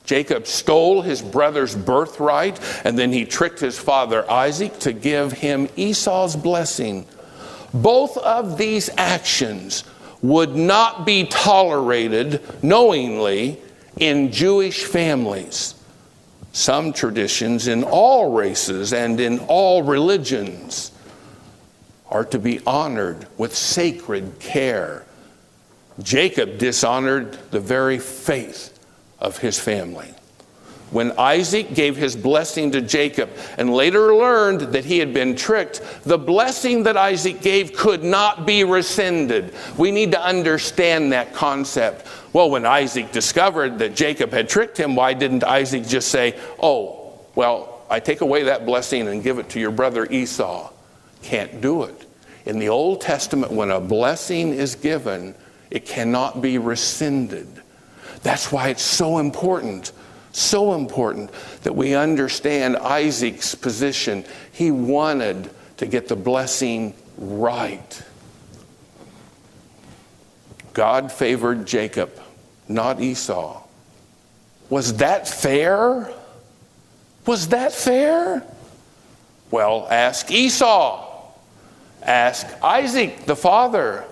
Jacob stole his brother's birthright, and then he tricked his father Isaac to give him Esau's blessing. Both of these actions would not be tolerated knowingly in Jewish families. Some traditions in all races and in all religions are to be honored with sacred care. Jacob dishonored the very faith of his family. When Isaac gave his blessing to Jacob and later learned that he had been tricked, the blessing that Isaac gave could not be rescinded. We need to understand that concept. Well, when Isaac discovered that Jacob had tricked him, why didn't Isaac just say, "Oh, well, I take away that blessing and give it to your brother Esau"? Can't do it. In the Old Testament, when a blessing is given, it cannot be rescinded. That's why it's so important that we understand Isaac's position. He wanted to get the blessing right. God favored Jacob, not Esau. Was that fair? Was that fair? Well, ask Esau. Ask Isaac, the father.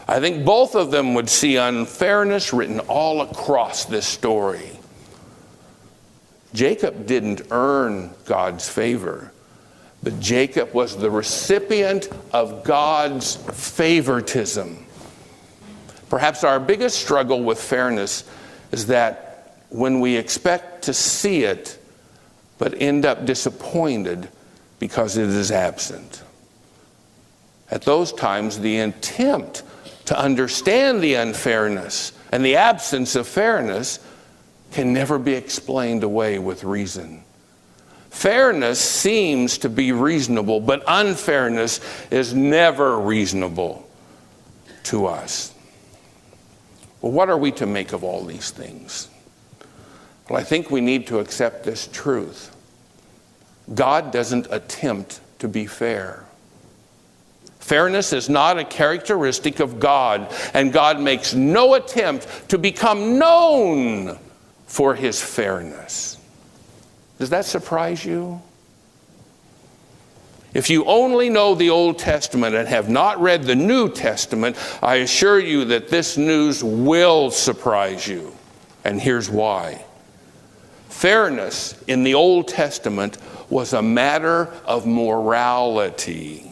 I think both of them would see unfairness written all across this story. Jacob didn't earn God's favor, but Jacob was the recipient of God's favoritism. Perhaps our biggest struggle with fairness is that when we expect to see it, but end up disappointed because it is absent. At those times, the attempt to understand the unfairness and the absence of fairness can never be explained away with reason. Fairness seems to be reasonable, but unfairness is never reasonable to us. Well, what are we to make of all these things? Well, I think we need to accept this truth. God doesn't attempt to be fair. Fairness is not a characteristic of God, and God makes no attempt to become known for his fairness. Does that surprise you? If you only know the Old Testament and have not read the New Testament, I assure you that this news will surprise you. And here's why. Fairness in the Old Testament was a matter of morality.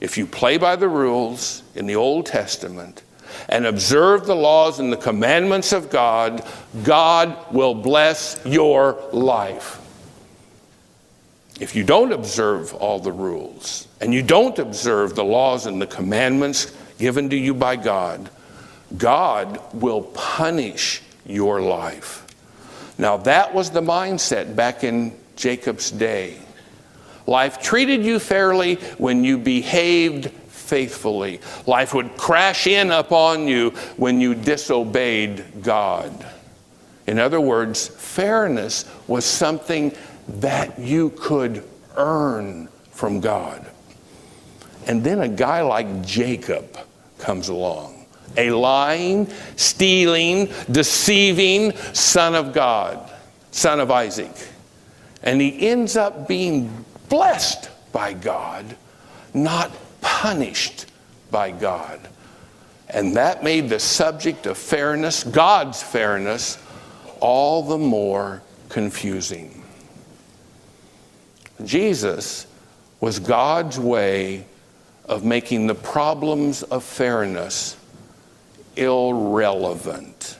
If you play by the rules in the Old Testament and observe the laws and the commandments of God, God will bless your life. If you don't observe all the rules and you don't observe the laws and the commandments given to you by God, God will punish your life. Now that was the mindset back in Jacob's day. Life treated you fairly when you behaved faithfully. Life would crash in upon you when you disobeyed God. In other words, fairness was something that you could earn from God. And then a guy like Jacob comes along, a lying, stealing, deceiving son of God, son of Isaac. And he ends up being blessed by God, not punished by God. And that made the subject of fairness, God's fairness, all the more confusing. Jesus was God's way of making the problems of fairness irrelevant.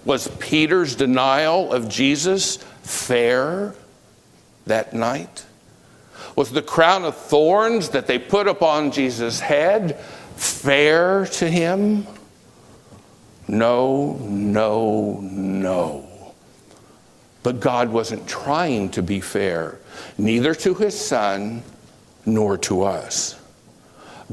Was Peter's denial of Jesus fair that night? Was the crown of thorns that they put upon Jesus' head fair to him? No, no, no. But God wasn't trying to be fair, neither to his son nor to us.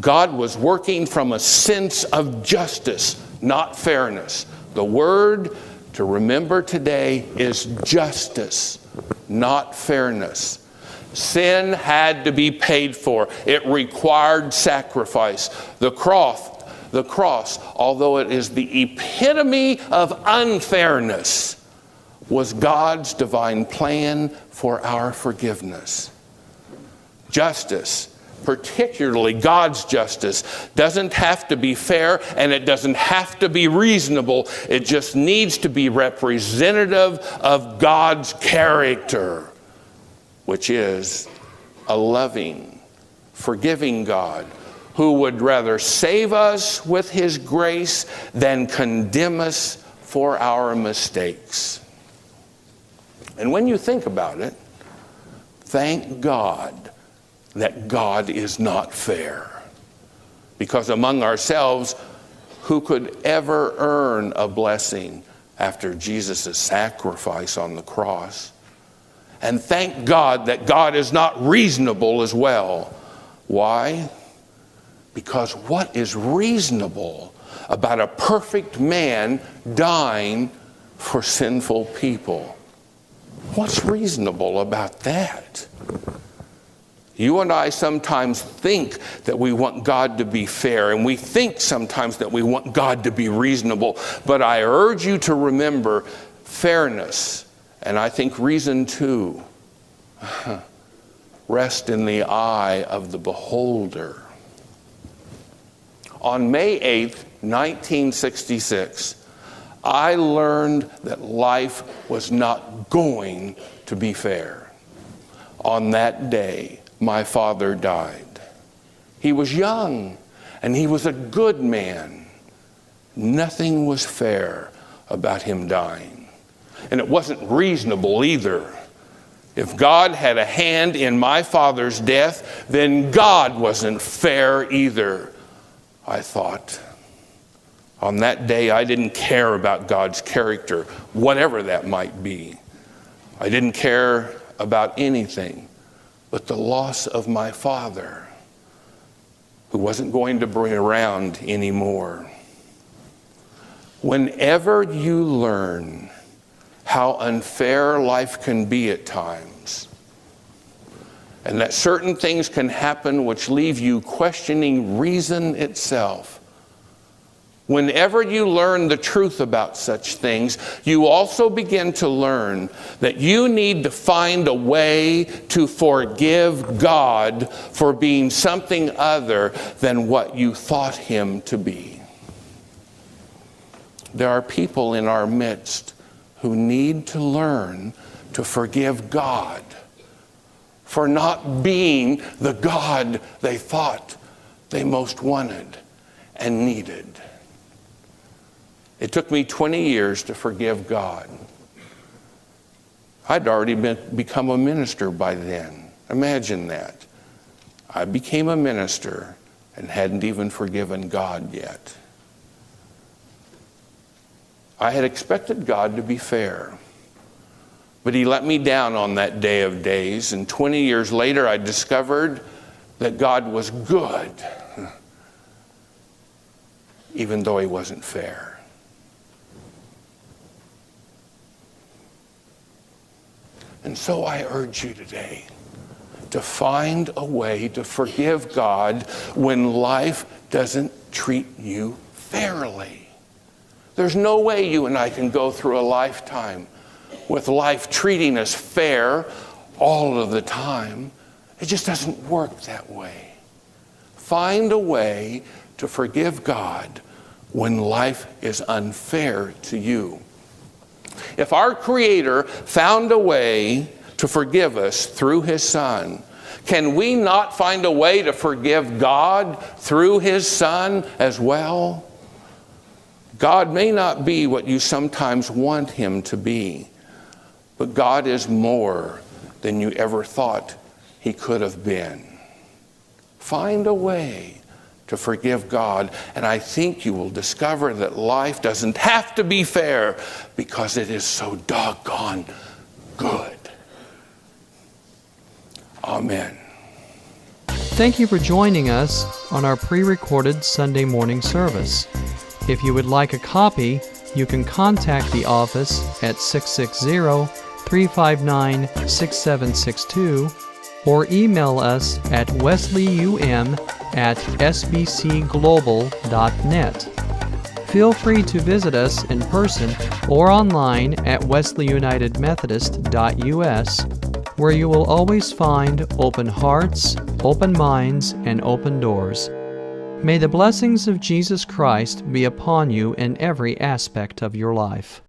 God was working from a sense of justice, not fairness. The word to remember today is justice, not fairness. Sin had to be paid for. It required sacrifice. The cross, although it is the epitome of unfairness, was God's divine plan for our forgiveness. Justice, particularly God's justice, doesn't have to be fair and it doesn't have to be reasonable. It just needs to be representative of God's character, which is a loving, forgiving God who would rather save us with his grace than condemn us for our mistakes. And when you think about it, thank God that God is not fair. Because among ourselves, who could ever earn a blessing after Jesus' sacrifice on the cross? And thank God that God is not reasonable as well. Why? Because what is reasonable about a perfect man dying for sinful people? What's reasonable about that? You and I sometimes think that we want God to be fair, and we think sometimes that we want God to be reasonable. But I urge you to remember fairness, and I think reason too, rest in the eye of the beholder. On May 8th, 1966, I learned that life was not going to be fair. On that day, my father died. He was young, and he was a good man. Nothing was fair about him dying. And it wasn't reasonable either. If God had a hand in my father's death, then God wasn't fair either, I thought. On that day, I didn't care about God's character, whatever that might be. I didn't care about anything but the loss of my father, who wasn't going to be around anymore. Whenever you learn how unfair life can be at times, and that certain things can happen which leave you questioning reason itself, whenever you learn the truth about such things, you also begin to learn that you need to find a way to forgive God for being something other than what you thought him to be. There are people in our midst who need to learn to forgive God for not being the God they thought they most wanted and needed. It took me 20 years to forgive God. I'd already become a minister by then. Imagine that. I became a minister and hadn't even forgiven God yet. I had expected God to be fair, but he let me down on that day of days, and 20 years later I discovered that God was good, even though he wasn't fair. And so I urge you today to find a way to forgive God when life doesn't treat you fairly. There's no way you and I can go through a lifetime with life treating us fair all of the time. It just doesn't work that way. Find a way to forgive God when life is unfair to you. If our Creator found a way to forgive us through his Son, can we not find a way to forgive God through his Son as well? God may not be what you sometimes want him to be, but God is more than you ever thought he could have been. Find a way to forgive God, and I think you will discover that life doesn't have to be fair because it is so doggone good. Amen. Thank you for joining us on our pre-recorded Sunday morning service. If you would like a copy, you can contact the office at 660-359-6762 or email us at wesleyum@sbcglobal.net. Feel free to visit us in person or online at wesleyunitedmethodist.us, where you will always find open hearts, open minds, and open doors. May the blessings of Jesus Christ be upon you in every aspect of your life.